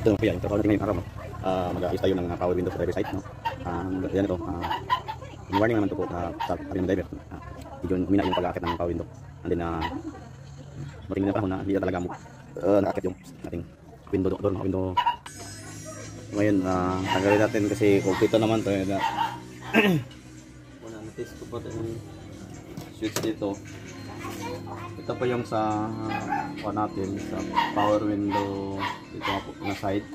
Ito po yan, ito natin ngayong araw, no? Mag-ayos tayo ng power window sa driver side, no? Yan ito, in warning naman ito po sa ating driver. Medyo humina yung pag-aakit ng power window. And then, matingin na panahon na hindi na talaga mo nakakit yung ating window door, no? Window. Ngayon, tanggalin natin kasi kompleto naman ito. Muna, na-test ko po yung switch dito. Ito po yung sa natin sa power window dito po na side.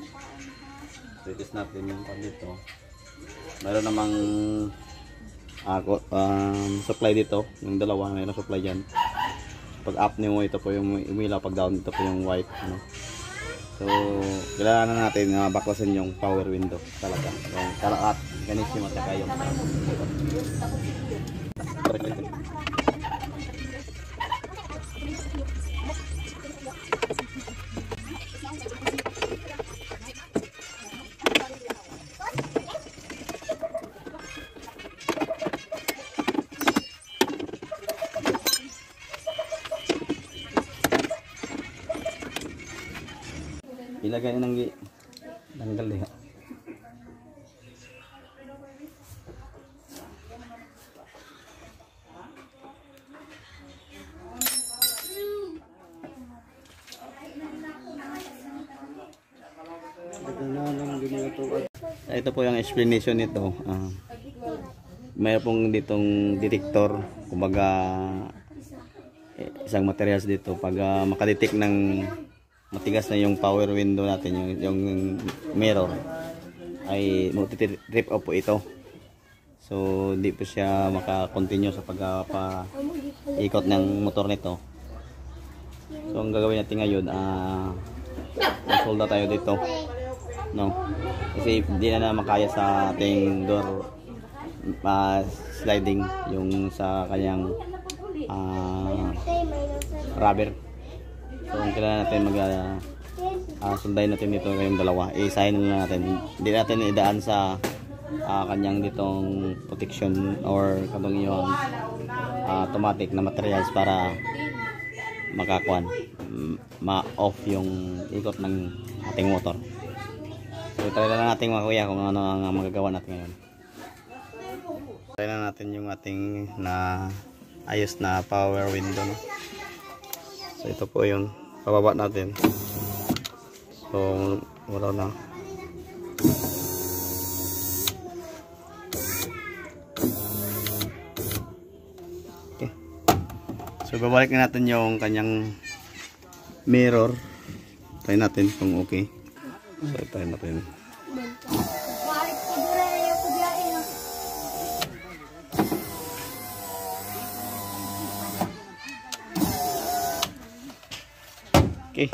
So i-test natin yung dito. Mayroon namang supply dito, yung dalawa mayroon supply diyan. Pag up nimo ito po yung umilaw, pag down ito po yung white, ano. So kailangan natin baklasin yung power window talaga. Yung kalaat ganito at saka yung ilagay ng tanggal eh. Ito po yung explanation nito. Mayroon pong ditong detector, kumbaga isang materials dito pag makadetect ng matigas na yung power window natin, yung mirror, ay mag-trip off po ito. So hindi po siya maka-continue sa pagpa-ikot ng motor nito. So ang gagawin natin ngayon, solda tayo dito, no? Kasi hindi na makaya sa ating door sliding yung sa kanyang rubber. So ang kailangan natin sundayin natin dito kayong dalawa, isahin na natin, hindi natin idaan sa kanyang ditong protection or katong yung automatic na materials para makakuan ma-off yung ikot ng ating motor. So try na natin mga kuya kung ano ang magagawa natin ngayon. Try na natin yung ating na ayos na power window, no? So ito po yung pababa natin. So wala na. Okay. So babalik na natin yung kanyang mirror. Try natin kung okay. So try natin. Okay.